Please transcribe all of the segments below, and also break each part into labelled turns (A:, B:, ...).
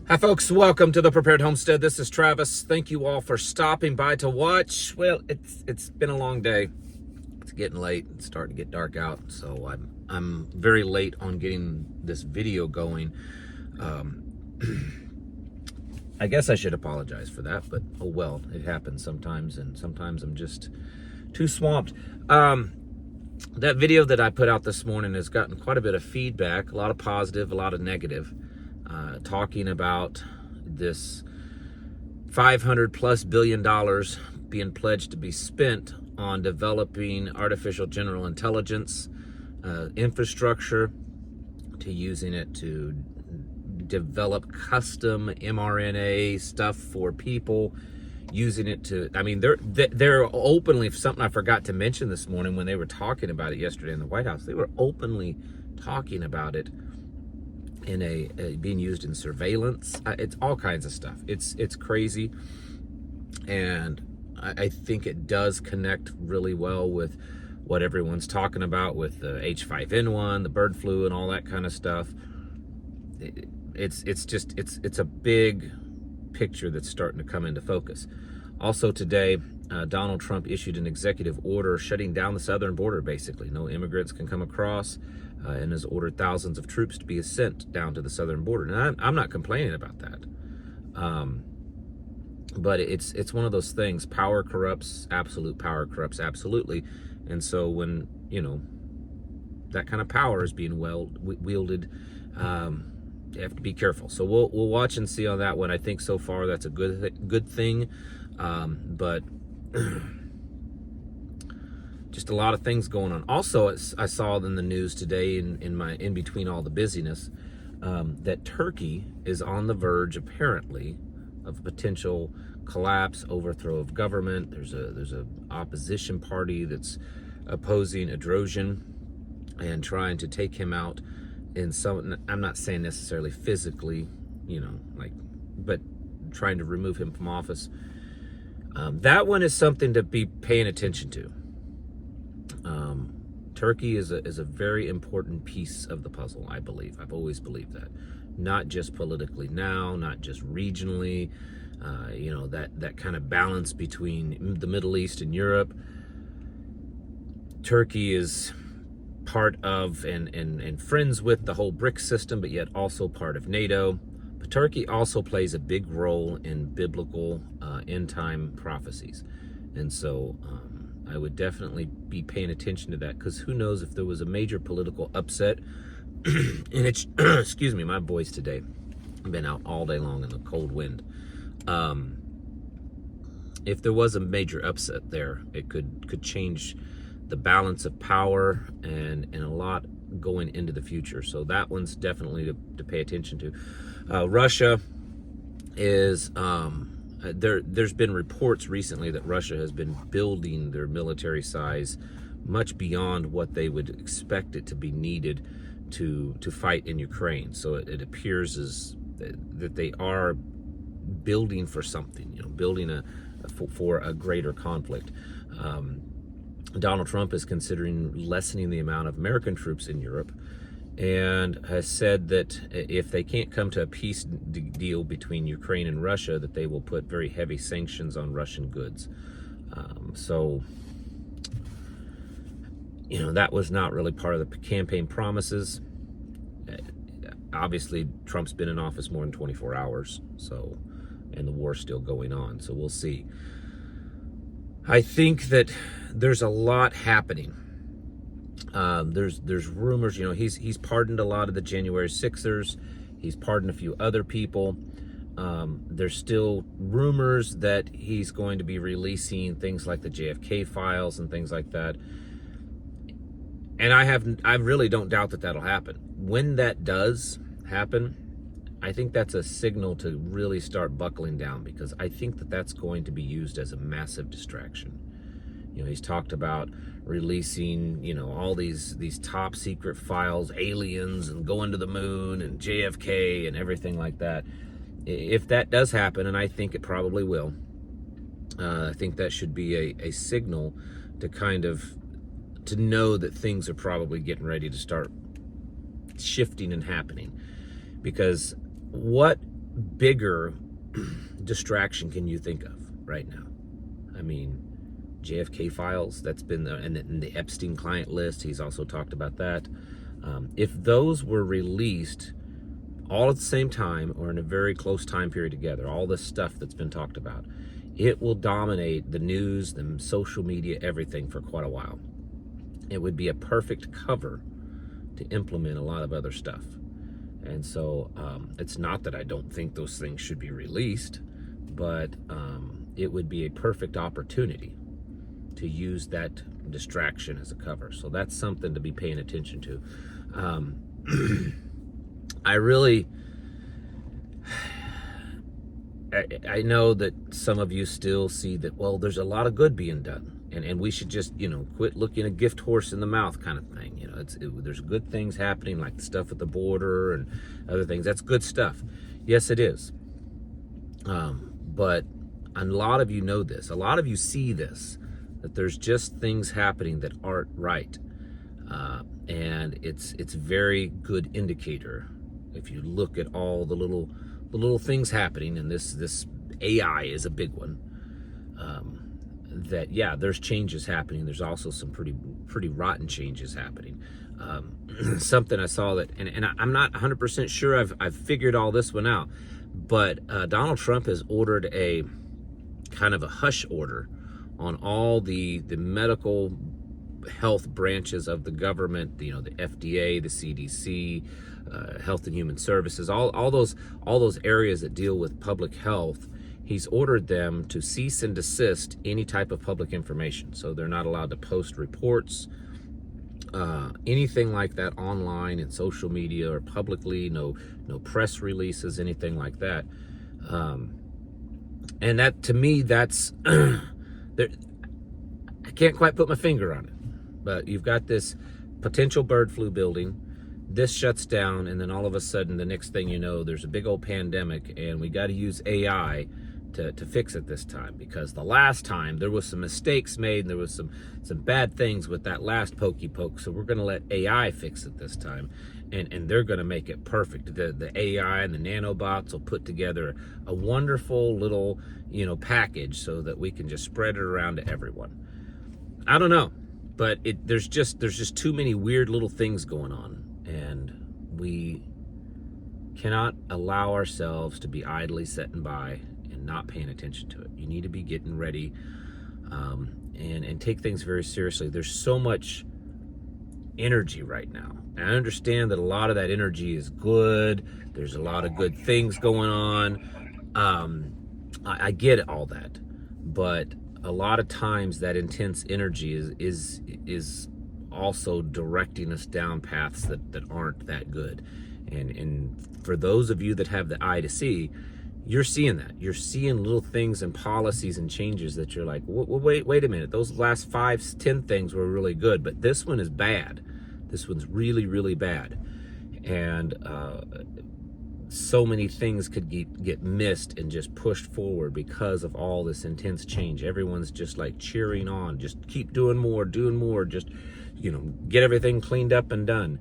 A: Hi folks, welcome to the Prepared Homestead. This is Travis. Thank you all for stopping by to watch. Well, it's been a long day. It's getting late. It's starting to get dark out, so I'm very late on getting this video going. I guess I should apologize for that, but oh well, it happens sometimes, and sometimes I'm just too swamped. That video that I put out this morning has gotten quite a bit of feedback, a lot of positive, a lot of negative. Talking about this $500+ billion being pledged to be spent on developing artificial general intelligence infrastructure, to using it to develop custom mRNA stuff for people, using it to, I mean, they're openly, something I forgot to mention this morning when they were talking about it yesterday in the White House, they were openly talking about it in being used in surveillance. It's all kinds of stuff. It's crazy, and I think it does connect really well with what everyone's talking about with the H5N1, the bird flu, and all that kind of stuff. It's a big picture that's starting to come into focus. Also today, Donald Trump issued an executive order shutting down the southern border. Basically, no immigrants can come across. And has ordered thousands of troops to be sent down to the southern border. And I'm not complaining about that. But it's one of those things. Power corrupts. Absolute power corrupts absolutely. And so when, you know, that kind of power is being wielded, you have to be careful. So we'll watch and see on that one. I think so far that's a good thing. But just a lot of things going on. Also, I saw in the news today, in between all the busyness, that Turkey is on the verge, apparently, of a potential collapse, overthrow of government. There's a opposition party that's opposing Erdogan and trying to take him out in some. I'm not saying necessarily physically, you know, but trying to remove him from office. That one is something to be paying attention to. Turkey is a very important piece of the puzzle, I believe. I've always believed that. Not just politically now, not just regionally, you know, that kind of balance between the Middle East and Europe. Turkey is part of and friends with the whole BRICS system, but yet also part of NATO. But Turkey also plays a big role in biblical end-time prophecies. And so I would definitely be paying attention to that, because who knows if there was a major political upset and it's excuse me, my voice today, I've been out all day long in the cold wind. If there was a major upset there, it could change the balance of power and a lot going into the future. So that one's definitely to pay attention to. Russia is there's been reports recently that Russia has been building their military size much beyond what they would expect it to be needed to fight in Ukraine. So it appears as that they are building for something, you know, building for a greater conflict. Donald Trump is considering lessening the amount of American troops in Europe, and has said that if they can't come to a peace deal between Ukraine and Russia, that they will put very heavy sanctions on Russian goods. So, you know, that was not really part of the campaign promises. Obviously, Trump's been in office more than 24 hours, so, and the war's still going on, so we'll see. I think that there's a lot happening. There's rumors, you know, he's pardoned a lot of the January 6ers. He's pardoned a few other people. There's still rumors that he's going to be releasing things like the JFK files and things like that. And I really don't doubt that that'll happen. When that does happen, I think that's a signal to really start buckling down, because I think that that's going to be used as a massive distraction. You know, he's talked about releasing, you know, all these top secret files, aliens and going to the moon and JFK and everything like that. If that does happen, and I think it probably will, I think that should be a signal to know that things are probably getting ready to start shifting and happening. Because what bigger distraction can you think of right now? I mean, JFK files, that's been and the Epstein client list, he's also talked about that. If those were released all at the same time or in a very close time period together, all this stuff that's been talked about, it will dominate the news, the social media, everything for quite a while. It would be a perfect cover to implement a lot of other stuff. And so it's not that I don't think those things should be released, but it would be a perfect opportunity to use that distraction as a cover. So that's something to be paying attention to. I know that some of you still see that, well, there's a lot of good being done, and we should just, quit looking a gift horse in the mouth kind of thing. There's good things happening, like the stuff at the border and other things. That's good stuff. Yes, it is. But a lot of you know this. A lot of you see this, that there's just things happening that aren't right. And it's very good indicator if you look at all the little things happening, and this AI is a big one. That yeah, there's changes happening. There's also some pretty rotten changes happening. Something I saw that, and I'm not 100% sure I've figured all this one out, but Donald Trump has ordered a kind of a hush order on all the medical health branches of the government, the FDA, the CDC, Health and Human Services, all those areas that deal with public health. He's ordered them to cease and desist any type of public information. So they're not allowed to post reports, anything like that online in social media or publicly, no press releases, anything like that. And that, to me, that's, I can't quite put my finger on it, but you've got this potential bird flu building. This shuts down, and then all of a sudden, the next thing you know, there's a big old pandemic, and we got to use AI to fix it this time, because the last time there was some mistakes made, and there was some bad things with that last pokey poke. So we're going to let AI fix it this time, and they're going to make it perfect. The AI and the nanobots will put together a wonderful little package so that we can just spread it around to everyone. I don't know, but there's just too many weird little things going on, and we cannot allow ourselves to be idly sitting by and not paying attention to it. You need to be getting ready and take things very seriously. There's so much energy right now, and I understand that a lot of that energy is good. There's a lot of good things going on. I get all that, but a lot of times that intense energy is also directing us down paths that aren't that good. And for those of you that have the eye to see, you're seeing that. You're seeing little things and policies and changes that you're like, wait a minute. Those last 5-10 things were really good, but this one is bad. This one's really, really bad. And so many things could get missed and just pushed forward because of all this intense change. Everyone's just like cheering on, just keep doing more, just, get everything cleaned up and done.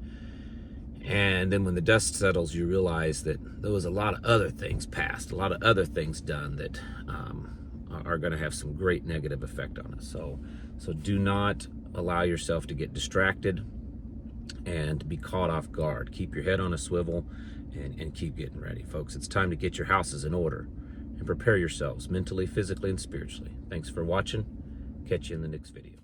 A: And then when the dust settles, you realize that there was a lot of other things passed, a lot of other things done that are going to have some great negative effect on us. So do not allow yourself to get distracted and be caught off guard. Keep your head on a swivel and keep getting ready, folks. It's time to get your houses in order and prepare yourselves mentally, physically, and spiritually. Thanks for watching. Catch you in the next video.